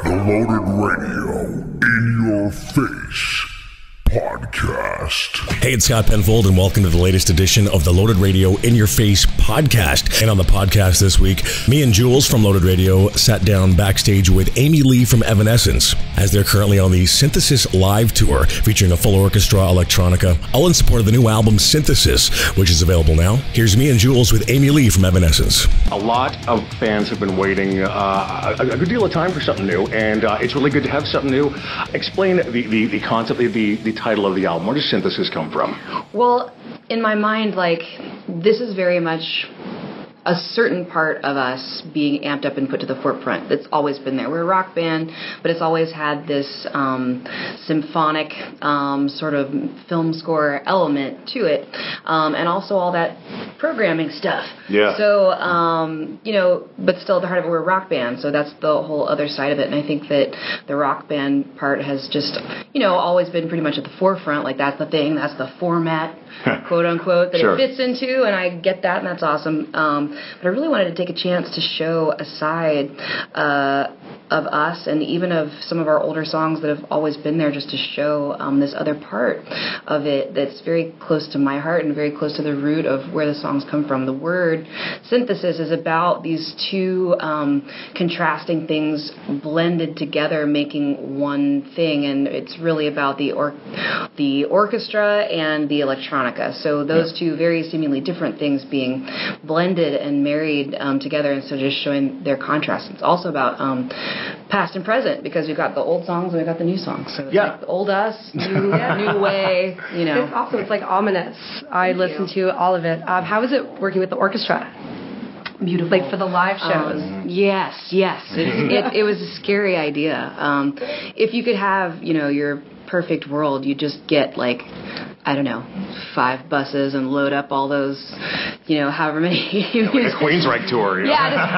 The Loaded Radio in your face podcast. Hey, it's Scott Penfold, and welcome to the latest edition of the Loaded Radio In Your Face podcast. And on the podcast this week, me and Jules from Loaded Radio sat down backstage with Amy Lee from Evanescence, as they're currently on the Synthesis Live Tour, featuring a full orchestra, electronica, all in support of the new album Synthesis, which is available now. Here's me and Jules with Amy Lee from Evanescence. A lot of fans have been waiting a good deal of time for something new, and it's really good to have something new. Explain the concept, the title of the album. Where does Synthesis come from? Well, in my mind, this is very much a certain part of us being amped up and put to the forefront. That's always been there. We're a rock band, but it's always had this symphonic sort of film score element to it, and also all that programming stuff. Yeah. So, but still at the heart of it, we're a rock band, so that's the whole other side of it. And I think that the rock band part has just, always been pretty much at the forefront. Like, that's the thing, that's the format, quote unquote, that Sure. it fits into, and I get that, and that's awesome. But I really wanted to take a chance to show a side of us, and even of some of our older songs that have always been there, just to show this other part of it that's very close to my heart and very close to the root of where the songs come from. The word synthesis is about these two contrasting things blended together, making one thing, and it's really about the orchestra and the electronica. So those two very seemingly different things being blended and married together, and so just showing their contrast. It's also about past and present, because we've got the old songs and we've got the new songs. So it's like the old us, new way, It's awesome. It's like ominous. I listened to all of it. How is it working with the orchestra? Beautiful. Like for the live shows. Yes. It was a scary idea. If you could have, your perfect world, you just get 5 buses and load up all those, however many. Like a Queensryche tour. Yeah, just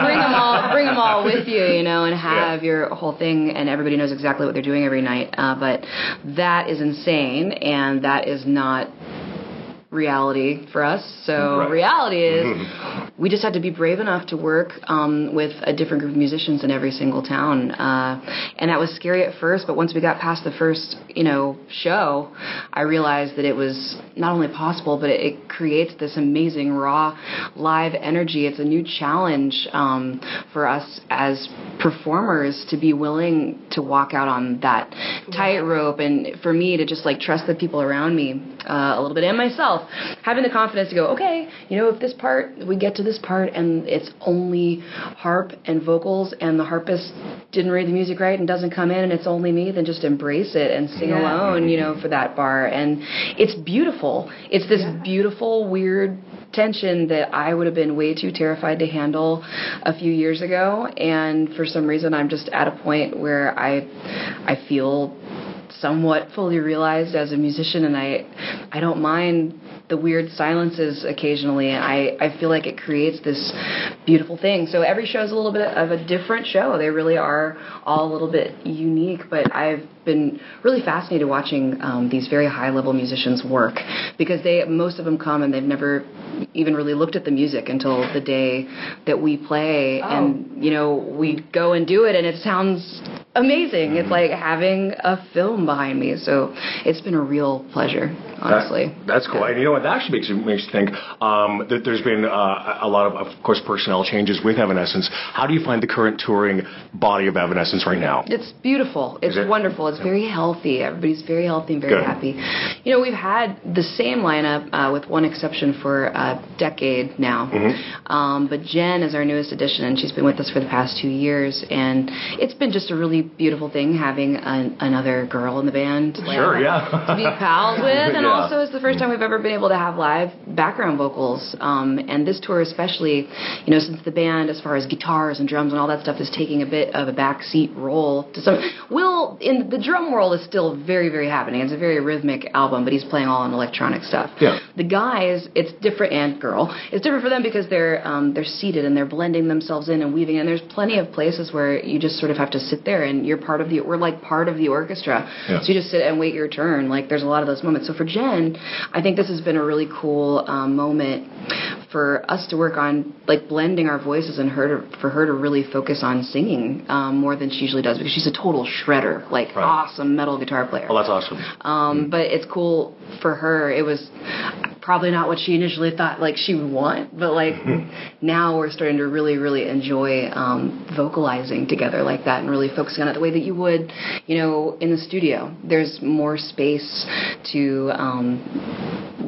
bring them all with you, and have your whole thing, and everybody knows exactly what they're doing every night. But that is insane, and that is not reality for us. So reality is we just had to be brave enough to work with a different group of musicians in every single town, and that was scary at first, but once we got past the first show, I realized that it was not only possible, but it creates this amazing raw live energy. It's a new challenge for us as performers to be willing to walk out on that tightrope, and for me to just trust the people around me a little bit, and myself, having the confidence to go, okay, if this part, we get to this part and it's only harp and vocals and the harpist didn't read the music right and doesn't come in and it's only me, then just embrace it and sing alone, for that bar. And it's beautiful. It's this beautiful, weird tension that I would have been way too terrified to handle a few years ago. And for some reason, I'm just at a point where I feel somewhat fully realized as a musician, and I don't mind the weird silences occasionally, and I feel like it creates this beautiful thing. So every show is a little bit of a different show. They really are all a little bit unique, but I've been really fascinated watching these very high-level musicians work, because most of them come and they've never even really looked at the music until the day that we play, and we go and do it, and it sounds amazing. It's like having a film behind me, so it's been a real pleasure, honestly. That's cool. And what that actually makes you think that there's been a lot of course, personnel changes with Evanescence. How do you find the current touring body of Evanescence right now? It's beautiful. It's wonderful. It's very healthy. Everybody's very healthy and very happy. We've had the same lineup with one exception for a decade now. But Jen is our newest addition, and she's been with us for the past 2 years, and it's been just a really beautiful thing having another girl in the band to be pals with, and also it's the first time we've ever been able to have live background vocals, and this tour especially, since the band, as far as guitars and drums and all that stuff, is taking a bit of a backseat role to some. Will, in the drum world, is still very, very happening. It's a very rhythmic album, but he's playing all on electronic stuff. The guys, it's different, and girl, it's different for them because they're seated and they're blending themselves in and weaving, and there's plenty of places where you just sort of have to sit there and you're we're like part of the orchestra. So you just sit and wait your turn. There's a lot of those moments. So for Jen, I think this has been a really cool moment for us to work on like blending our voices and for her to really focus on singing more than she usually does, because she's a total shredder, like awesome metal guitar player. Oh, that's awesome. But it's cool for her. It was probably not what she initially thought like she would want, but like now we're starting to really, really enjoy vocalizing together like that and really focusing on it the way that you would, you know, in the studio. There's more space to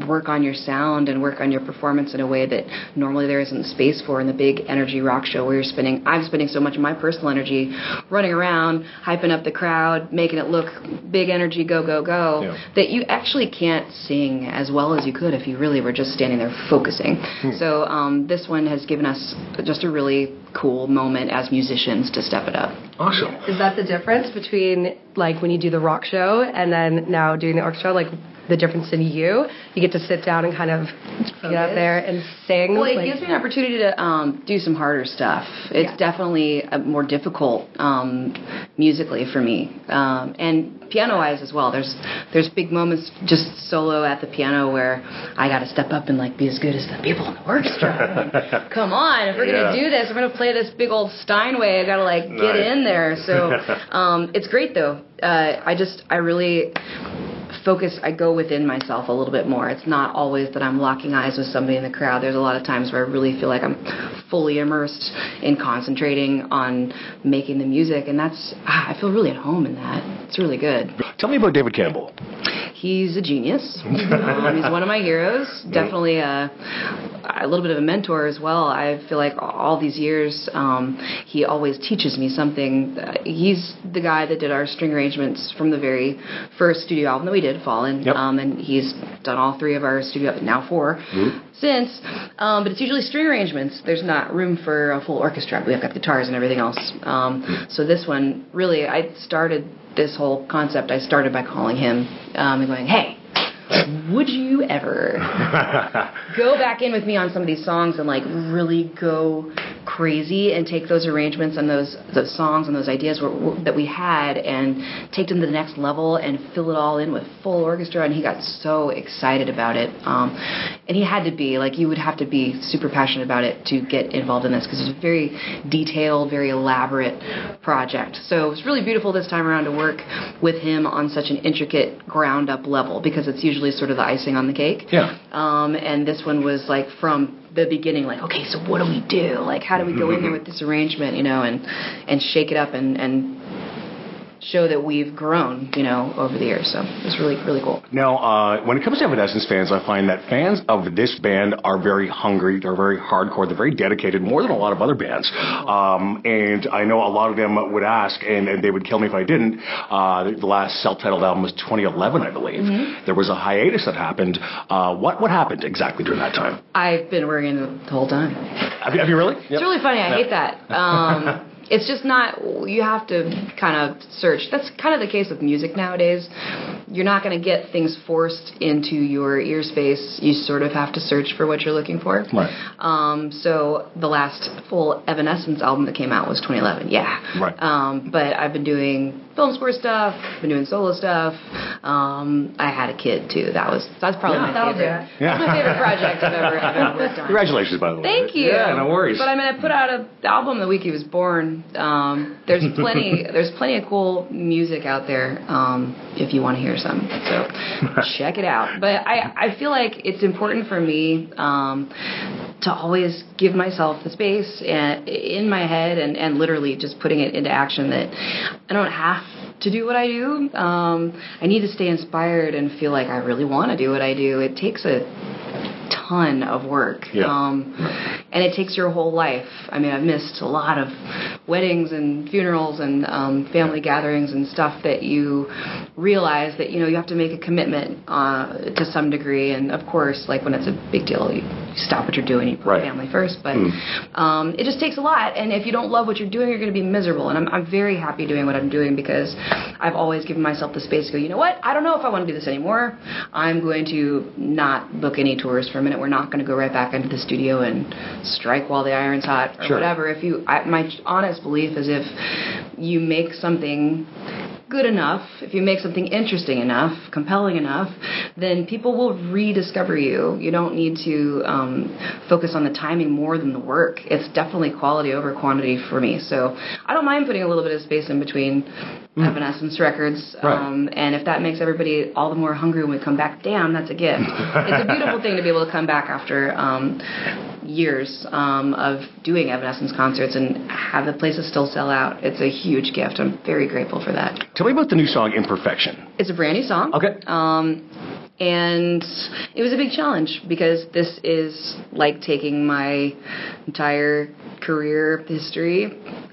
work on your sound and work on your performance in a way that normally there isn't space for in the big energy rock show where I'm spending so much of my personal energy running around, hyping up the crowd, making it look big energy, go, go, go, that you actually can't sing as well as you could if you really were just standing there focusing. So this one has given us just a really cool moment as musicians to step it up. Awesome. Is that the difference between like when you do the rock show and then now doing the orchestra? Like the difference in you get to sit down and kind of get out there and sing. Well, it gives me an opportunity to do some harder stuff. It's definitely more difficult musically for me, and piano-wise as well. There's big moments just solo at the piano where I got to step up and like be as good as the people in the orchestra. Come on, if we're gonna do this, we're gonna play this big old Steinway. I gotta like get in there. So it's great though. I really focus, I go within myself a little bit more. It's not always that I'm locking eyes with somebody in the crowd. There's a lot of times where I really feel like I'm fully immersed in concentrating on making the music, and I feel really at home in that. It's really good. Tell me about David Campbell. He's a genius. He's one of my heroes. Definitely a little bit of a mentor as well. I feel like all these years, he always teaches me something. He's the guy that did our string arrangements from the very first studio album that we did, Fallen. And he's done all three of our studio, now 4, since. But it's usually string arrangements. There's not room for a full orchestra. We've got guitars and everything else. So this one, really, I started this whole concept, I started by calling him and going, hey, would you ever go back in with me on some of these songs and like really go crazy and take those arrangements and those songs and those ideas that we had and take them to the next level and fill it all in with full orchestra? And he got so excited about it. And he had to be, like, you would have to be super passionate about it to get involved in this, because it's a very detailed, very elaborate project. So it's really beautiful this time around to work with him on such an intricate ground up level, because it's usually sort of the icing on the cake. And this one was like from the beginning, like, okay, so what do we do? Like, how do we go in there with this arrangement, you know, and shake it up and show that we've grown, you know, over the years. So it's really, really cool. Now, when it comes to Evanescence fans, I find that fans of this band are very hungry, they're very hardcore, they're very dedicated, more than a lot of other bands. And I know a lot of them would ask, and they would kill me if I didn't, the last self-titled album was 2011, I believe. There was a hiatus that happened. What happened exactly during that time? I've been working the whole time. Have you really? It's really funny. I hate that. It's just not, you have to kind of search. That's kind of the case with music nowadays. You're not going to get things forced into your ear space. You sort of have to search for what you're looking for. Right. So the last full Evanescence album that came out was 2011. Right. But I've been doing film score stuff, been doing solo stuff. I had a kid too. That's probably my favorite. That's my favorite project I've ever worked on. Congratulations, by the way. Thank you. Yeah, no worries. But I mean, I put out an album the week he was born. There's plenty of cool music out there if you want to hear some. So check it out. But I feel like it's important for me to always give myself the space in my head and literally just putting it into action, that I don't have to do what I do. I need to stay inspired and feel like I really want to do what I do. It takes a ton of work. And it takes your whole life. I mean, I've missed a lot of weddings and funerals and family gatherings and stuff that you realize that, you know, you have to make a commitment to some degree. And of course, like when it's a big deal, you stop what you're doing, you put family first. But it just takes a lot. And if you don't love what you're doing, you're going to be miserable. And I'm very happy doing what I'm doing, because I've always given myself the space to go, you know what? I don't know if I want to do this anymore. I'm going to not book any tours for a minute. We're not going to go right back into the studio and strike while the iron's hot or whatever. My honest belief is if you make something good enough, if you make something interesting enough, compelling enough, then people will rediscover you. You don't need to focus on the timing more than the work. It's definitely quality over quantity for me. So I don't mind putting a little bit of space in between Evanescence records. Right. And if that makes everybody all the more hungry when we come back, damn, that's a gift. It's a beautiful thing to be able to come back after years of doing Evanescence concerts and have the places still sell out. It's a huge gift. I'm very grateful for that. Tell me about the new song, Imperfection. It's a brand new song. Okay. And it was a big challenge because this is like taking my entire career history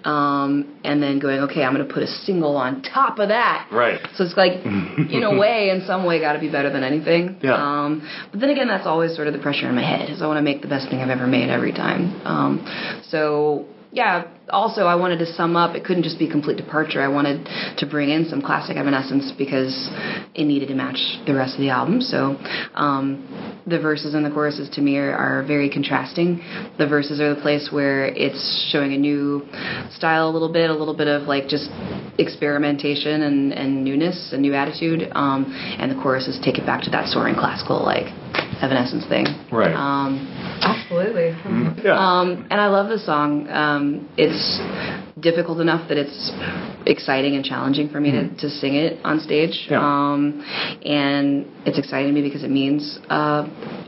and then going, okay, I'm going to put a single on top of that. Right. So it's like, in a way, in some way, got to be better than anything. Yeah. But then again, that's always sort of the pressure in my head, is I want to make the best thing I've ever made every time. So... yeah, also I wanted to sum up, it couldn't just be complete departure. I wanted to bring in some classic Evanescence because it needed to match the rest of the album. So the verses and the choruses to me are very contrasting. The verses are the place where it's showing a new style a little bit of like just experimentation and newness and new attitude. And the choruses take it back to that soaring classical like Evanescence thing. Right. Absolutely. Yeah. And I love the song. It's difficult enough that it's exciting and challenging for me to sing it on stage. Yeah. And it's exciting to me because it means a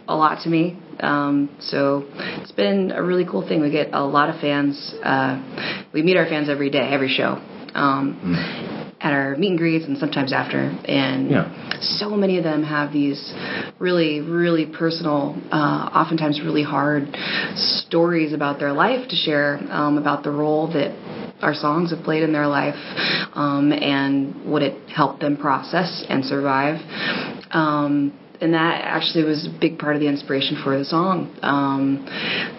lot to me. So it's been a really cool thing. We get a lot of fans. We meet our fans every day, every show. At our meet and greets and sometimes after. And so many of them have these really, really personal, oftentimes really hard stories about their life to share, about the role that our songs have played in their life, and what it helped them process and survive. And that actually was a big part of the inspiration for the song,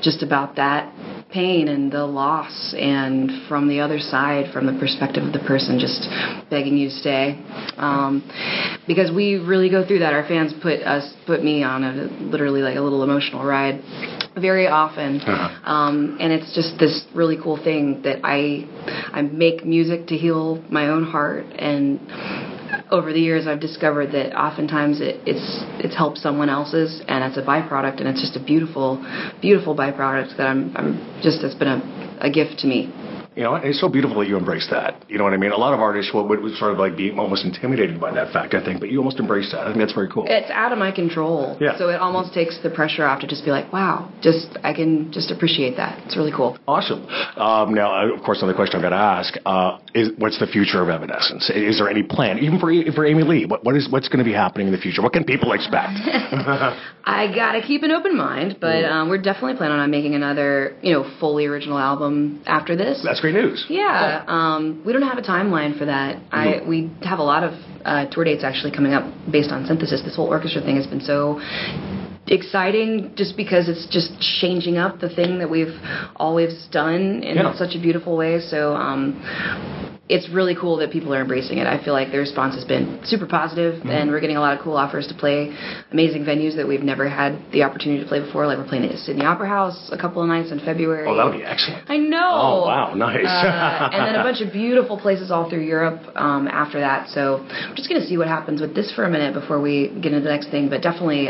just about that pain and the loss, and from the other side, from the perspective of the person just begging you to stay, because we really go through that. Our fans put me on literally like a little emotional ride very often, and it's just this really cool thing that I make music to heal my own heart. And over the years, I've discovered that oftentimes it's helped someone else's, and it's a byproduct, and it's just a beautiful, beautiful byproduct that it's been a gift to me. You know, it's so beautiful that you embrace that. You know what I mean? A lot of artists would sort of like be almost intimidated by that fact, I think, but you almost embrace that. I think that's very cool. It's out of my control. Yeah. So it almost takes the pressure off to just be like, wow, I can just appreciate that. It's really cool. Awesome. Now, of course, another question I've got to ask is, what's the future of Evanescence? Is there any plan, even for Amy Lee? What's going to be happening in the future? What can people expect? I got to keep an open mind, but we're definitely planning on making another, fully original album after this. That's great news. Yeah. We don't have a timeline for that. We have a lot of tour dates actually coming up based on Synthesis. This whole orchestra thing has been so exciting just because it's just changing up the thing that we've always done in such a beautiful way. So it's really cool that people are embracing it. I feel like the response has been super positive, and we're getting a lot of cool offers to play amazing venues that we've never had the opportunity to play before. Like we're playing at Sydney Opera House a couple of nights in February. Oh, that'll be excellent. I know. Oh, wow, nice. And then a bunch of beautiful places all through Europe after that. So I'm just going to see what happens with this for a minute before we get into the next thing. But definitely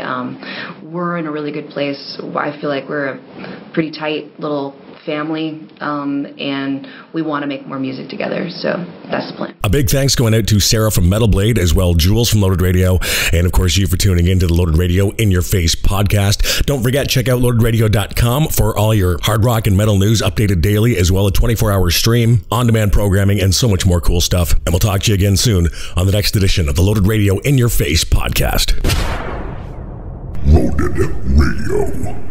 we're in a really good place. I feel like we're a pretty tight little family, and we want to make more music together, so that's the plan. A big thanks going out to Sarah from Metal Blade, as well Jules from Loaded Radio, and of course you for tuning into the Loaded Radio In Your Face podcast. Don't forget, check out loadedradio.com for all your hard rock and metal news updated daily, as well as a 24-hour stream, on-demand programming, and so much more cool stuff. And we'll talk to you again soon on the next edition of the Loaded Radio In Your Face podcast. Loaded Radio.